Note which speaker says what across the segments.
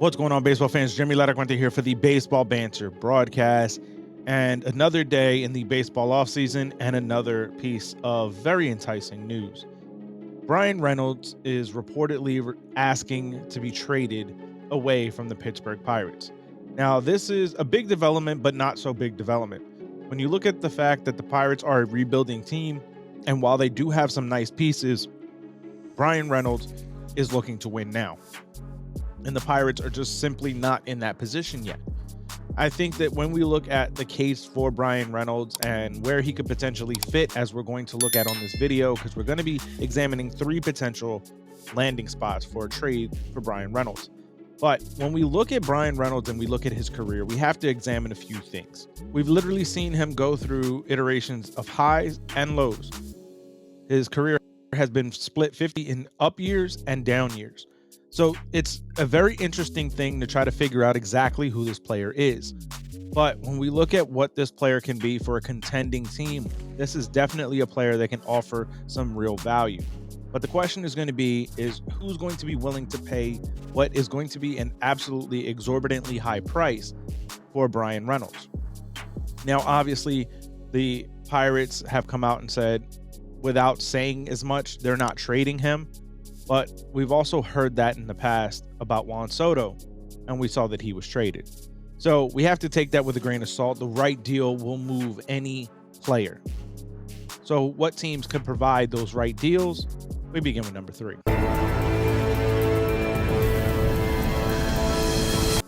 Speaker 1: What's going on, baseball fans? Jeremy Laracuente here for the Baseball Banter Broadcast, and another day in the baseball offseason and another piece of very enticing news. Bryan Reynolds is reportedly asking to be traded away from the Pittsburgh Pirates. Now, this is a big development, but not so big development. When you look at the fact that the Pirates are a rebuilding team, and while they do have some nice pieces, Bryan Reynolds is looking to win now. And the Pirates are just simply not in that position yet. I think that when we look at the case for Bryan Reynolds and where he could potentially fit, as we're going to look at on this video, because we're going to be examining 3 potential landing spots for a trade for Bryan Reynolds. But when we look at Bryan Reynolds and we look at his career, we have to examine a few things. We've literally seen him go through iterations of highs and lows. His career has been split 50 in up years and down years. So it's a very interesting thing to try to figure out exactly who this player is. But when we look at what this player can be for a contending team, this is definitely a player that can offer some real value. But the question is going to be is who's going to be willing to pay what is going to be an absolutely exorbitantly high price for Bryan Reynolds. Now, obviously, the Pirates have come out and said, without saying as much, they're not trading him. But we've also heard that in the past about Juan Soto, and we saw that he was traded. So we have to take that with a grain of salt. The right deal will move any player. So what teams could provide those right deals? We begin with number 3.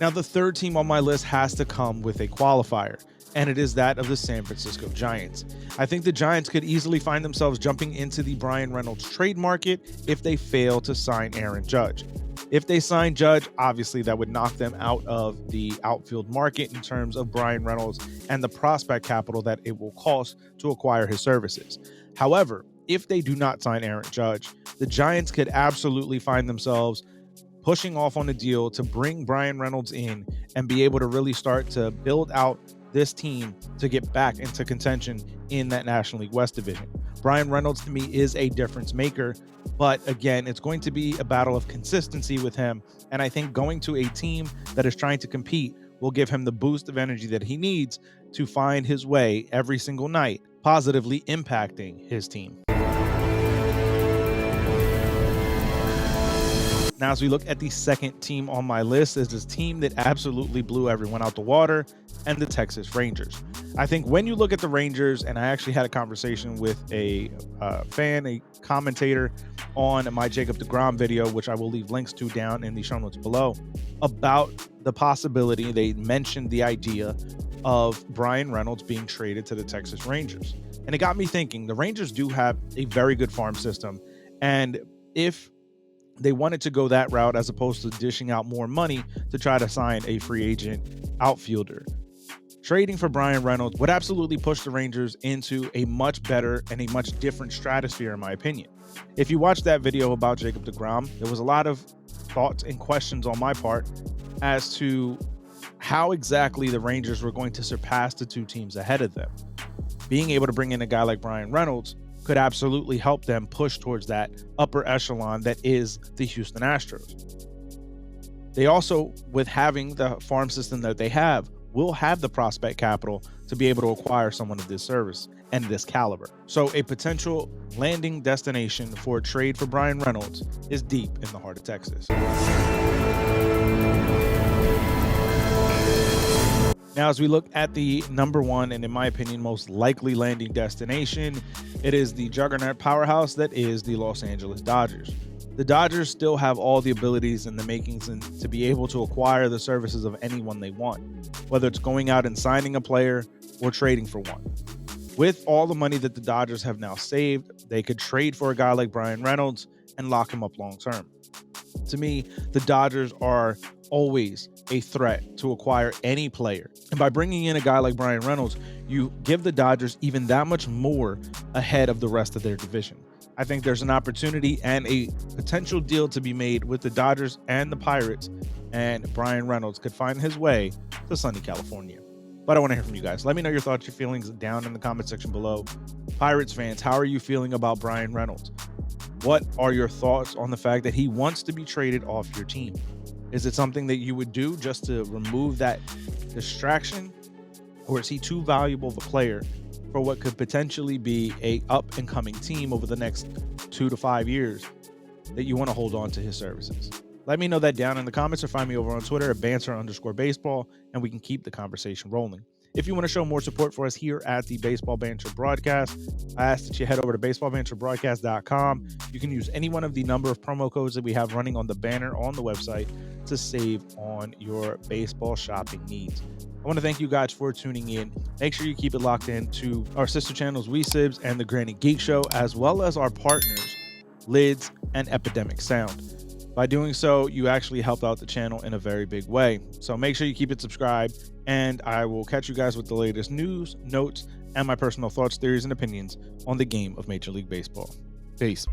Speaker 1: Now, the third team on my list has to come with a qualifier, and it is that of the San Francisco Giants. I think the Giants could easily find themselves jumping into the Bryan Reynolds trade market if they fail to sign Aaron Judge. If they sign Judge, obviously that would knock them out of the outfield market in terms of Bryan Reynolds and the prospect capital that it will cost to acquire his services. However, if they do not sign Aaron Judge, the Giants could absolutely find themselves pushing off on a deal to bring Bryan Reynolds in and be able to really start to build out this team to get back into contention in that National League West division. Bryan Reynolds, to me, is a difference maker, but again, it's going to be a battle of consistency with him, and I think going to a team that is trying to compete will give him the boost of energy that he needs to find his way every single night, positively impacting his team. Now, as we look at the second team on my list, is this team that absolutely blew everyone out the water, and the Texas Rangers. I think when you look at the Rangers, and I actually had a conversation with a fan, a commentator on my Jacob deGrom video, which I will leave links to down in the show notes below, about the possibility, they mentioned the idea of Bryan Reynolds being traded to the Texas Rangers. And it got me thinking, the Rangers do have a very good farm system, and if they wanted to go that route as opposed to dishing out more money to try to sign a free agent outfielder, trading for Bryan Reynolds would absolutely push the Rangers into a much better and a much different stratosphere, in my opinion. If you watched that video about Jacob deGrom, there was a lot of thoughts and questions on my part as to how exactly the Rangers were going to surpass the 2 teams ahead of them. Being able to bring in a guy like Bryan Reynolds could absolutely help them push towards that upper echelon that is the Houston Astros. They also, with having the farm system that they have, will have the prospect capital to be able to acquire someone of this service and this caliber. So a potential landing destination for a trade for Bryan Reynolds is deep in the heart of Texas. Now, as we look at the number 1, and in my opinion, most likely landing destination, it is the juggernaut powerhouse that is the Los Angeles Dodgers. The Dodgers still have all the abilities and the makings to be able to acquire the services of anyone they want, whether it's going out and signing a player or trading for one. With all the money that the Dodgers have now saved, they could trade for a guy like Bryan Reynolds and lock him up long term. To me, the Dodgers are always a threat to acquire any player. And by bringing in a guy like Bryan Reynolds, you give the Dodgers even that much more ahead of the rest of their division. I think there's an opportunity and a potential deal to be made with the Dodgers and the Pirates, and Bryan Reynolds could find his way to sunny California. But I want to hear from you guys. Let me know your thoughts, your feelings down in the comment section below. Pirates fans, how are you feeling about Bryan Reynolds? What are your thoughts on the fact that he wants to be traded off your team? Is it something that you would do just to remove that distraction? Or is he too valuable of a player for what could potentially be a up and coming team over the next 2 to 5 years that you want to hold on to his services? Let me know that down in the comments or find me over on Twitter at banter_baseball, and we can keep the conversation rolling. If you want to show more support for us here at the Baseball Banter Broadcast, I ask that you head over to baseballbanterbroadcast.com. You can use any one of the number of promo codes that we have running on the banner on the website to save on your baseball shopping needs. I want to thank you guys for tuning in. Make sure you keep it locked in to our sister channels, WeSibs and the Granny Geek Show, as well as our partners, Lids and Epidemic Sound. By doing so, you actually help out the channel in a very big way. So make sure you keep it subscribed, and I will catch you guys with the latest news, notes, and my personal thoughts, theories, and opinions on the game of Major League Baseball. Peace.